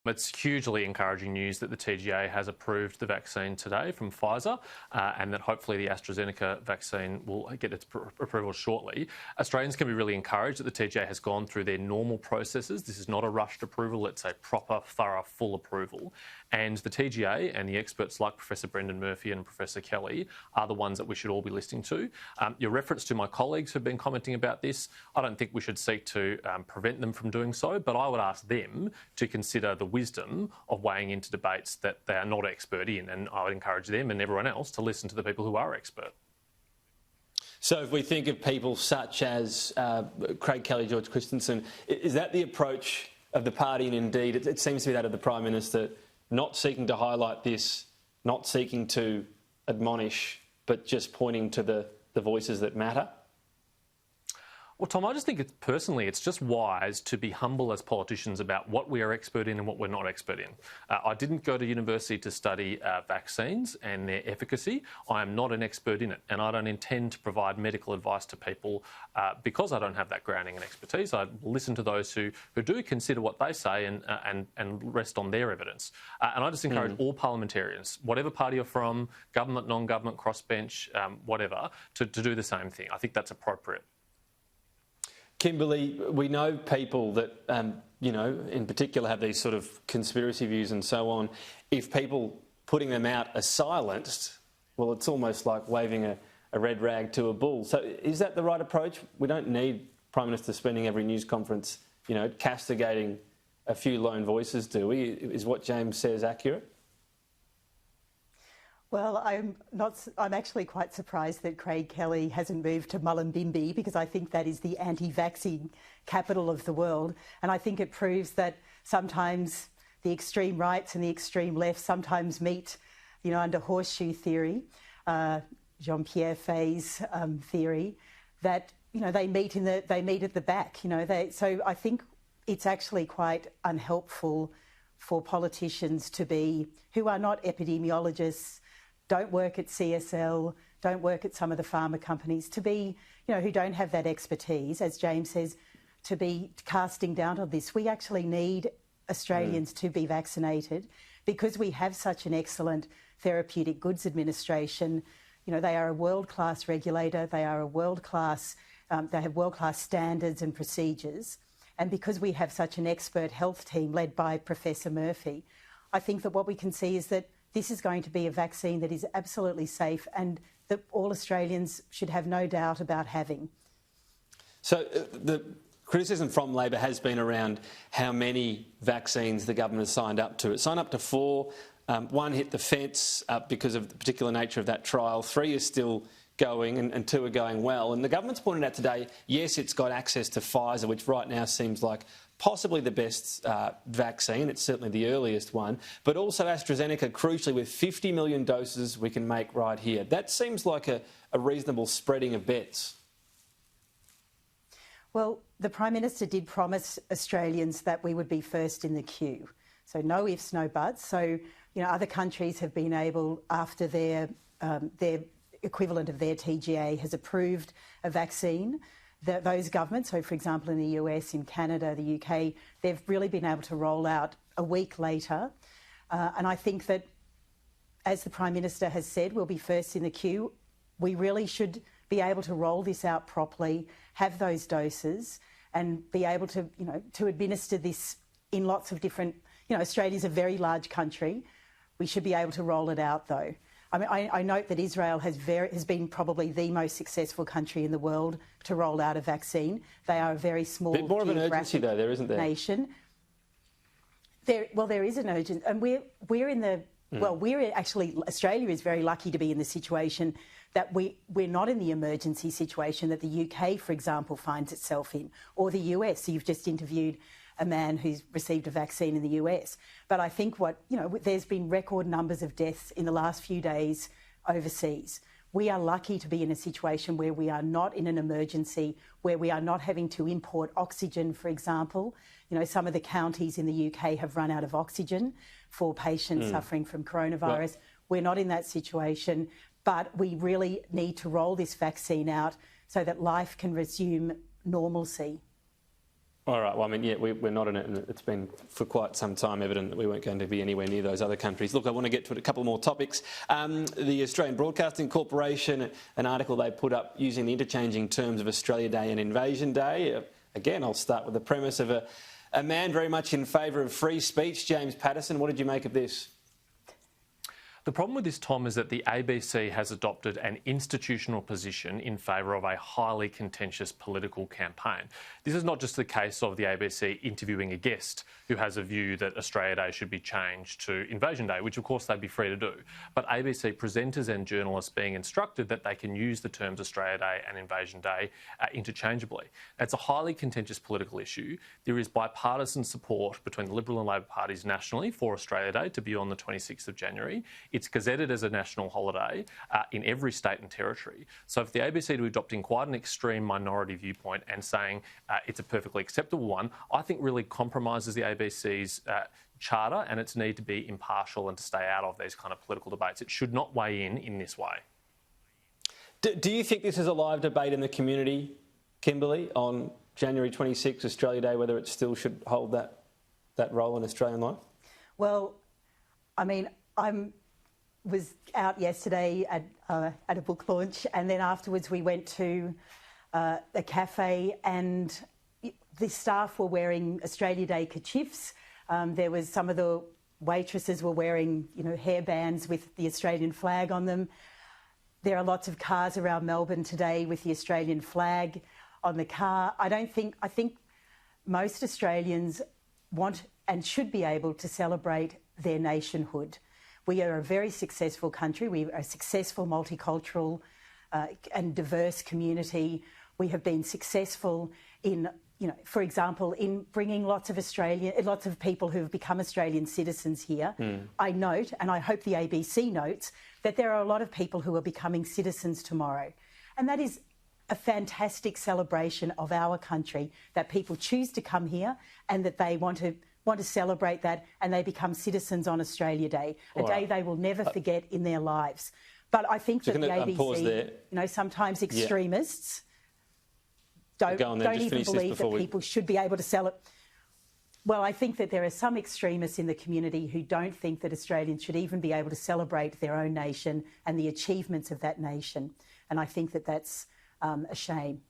It's hugely encouraging news that the TGA has approved the vaccine today from Pfizer and that hopefully the AstraZeneca vaccine will get its approval shortly. Australians can be really encouraged that the TGA has gone through their normal processes. This is not a rushed approval, it's a proper, thorough, full approval. And the TGA and the experts like Professor Brendan Murphy and Professor Kelly are the ones that we should all be listening to. Your reference to my colleagues who've been commenting about this, I don't think we should seek to prevent them from doing so, but I would ask them to consider the wisdom of weighing into debates that they are not expert in, and I would encourage them and everyone else to listen to the people who are expert. So if we think of people such as Craig Kelly, George Christensen, is that the approach of the party? And indeed, it seems to be that of the Prime Minister, not seeking to highlight this, not seeking to admonish, but just pointing to the voices that matter? Well, Tom, I just think it's just wise to be humble as politicians about what we are expert in and what we're not expert in. I didn't go to university to study vaccines and their efficacy. I am not an expert in it, and I don't intend to provide medical advice to people because I don't have that grounding and expertise. I listen to those who do consider what they say and rest on their evidence. And I just encourage all parliamentarians, whatever party you're from, government, non-government, crossbench, whatever, to do the same thing. I think that's appropriate. Kimberley, we know people that, in particular have these sort of conspiracy views and so on. If people putting them out are silenced, well, it's almost like waving a red rag to a bull. So is that the right approach? We don't need Prime Minister spending every news conference, castigating a few lone voices, do we? Is what James says accurate? Well, I'm actually quite surprised that Craig Kelly hasn't moved to Mullumbimby, because I think that is the anti-vaccine capital of the world. And I think it proves that sometimes the extreme rights and the extreme left sometimes meet, under horseshoe theory, Jean-Pierre Fay's theory, that, they meet at the back. So I think it's actually quite unhelpful for politicians who are not epidemiologists, don't work at CSL, don't work at some of the pharma companies, who don't have that expertise, as James says, to be casting doubt on this. We actually need Australians to be vaccinated because we have such an excellent therapeutic goods administration. They are a world-class regulator, they are a world-class, they have world-class standards and procedures. And because we have such an expert health team led by Professor Murphy, I think that what we can see is that this is going to be a vaccine that is absolutely safe and that all Australians should have no doubt about having. So the criticism from Labor has been around how many vaccines the government has signed up to. It signed up to 4. 1 hit the fence because of the particular nature of that trial. 3 is still going and 2 are going well. And the government's pointed out today, yes, it's got access to Pfizer, which right now seems like possibly the best vaccine. It's certainly the earliest one. But also AstraZeneca, crucially, with 50 million doses we can make right here. That seems like a reasonable spreading of bets. Well, the Prime Minister did promise Australians that we would be first in the queue. So no ifs, no buts. So, other countries have been able, after their equivalent of their TGA has approved a vaccine, those governments, so for example in the US, in Canada, the UK, they've really been able to roll out a week later. And I think that, as the Prime Minister has said, we'll be first in the queue. We really should be able to roll this out properly, have those doses and be able to, to administer this in lots of different, Australia's a very large country. We should be able to roll it out though. I mean, I note that Israel has been probably the most successful country in the world to roll out a vaccine. They are a very small, bit more of an urgency though, there isn't there? Nation. There is an urgency, and we're in the we're actually, Australia is very lucky to be in the situation that we're not in the emergency situation that the UK, for example, finds itself in, or the US. So you've just interviewed a man who's received a vaccine in the US. But I think there's been record numbers of deaths in the last few days overseas. We are lucky to be in a situation where we are not in an emergency, where we are not having to import oxygen, for example. Some of the counties in the UK have run out of oxygen for patients suffering from coronavirus. We're not in that situation, but we really need to roll this vaccine out so that life can resume normalcy. All right. Well, I mean, yeah, we're not in it, and it's been for quite some time evident that we weren't going to be anywhere near those other countries. Look, I want to get to a couple more topics. The Australian Broadcasting Corporation, an article they put up using the interchanging terms of Australia Day and Invasion Day. Again, I'll start with the premise of a man very much in favour of free speech, James Patterson. What did you make of this? The problem with this, Tom, is that the ABC has adopted an institutional position in favour of a highly contentious political campaign. This is not just the case of the ABC interviewing a guest who has a view that Australia Day should be changed to Invasion Day, which of course they'd be free to do, but ABC presenters and journalists being instructed that they can use the terms Australia Day and Invasion Day interchangeably. It's a highly contentious political issue. There is bipartisan support between the Liberal and Labor parties nationally for Australia Day to be on the 26th of January. It's gazetted as a national holiday in every state and territory. So for the ABC to be adopting quite an extreme minority viewpoint and saying it's a perfectly acceptable one, I think really compromises the ABC's charter and its need to be impartial and to stay out of these kind of political debates. It should not weigh in this way. Do you think this is a live debate in the community, Kimberley, on January 26th, Australia Day, whether it still should hold that role in Australian life? Well, I mean, was out yesterday at a book launch, and then afterwards we went to a cafe, and the staff were wearing Australia Day kerchiefs. There was some of the waitresses were wearing, hairbands with the Australian flag on them. There are lots of cars around Melbourne today with the Australian flag on the car. I think most Australians want and should be able to celebrate their nationhood. We are a very successful country. We are a successful multicultural and diverse community. We have been successful in, for example, in bringing lots of people who have become Australian citizens here. I note, and I hope the ABC notes, that there are a lot of people who are becoming citizens tomorrow. And that is a fantastic celebration of our country, that people choose to come here and that they want to celebrate that, and they become citizens on Australia Day, a day they will never forget in their lives. But I think that the ABC, sometimes extremists don't even believe that people should be able to celebrate. Well, I think that there are some extremists in the community who don't think that Australians should even be able to celebrate their own nation and the achievements of that nation. And I think that that's a shame.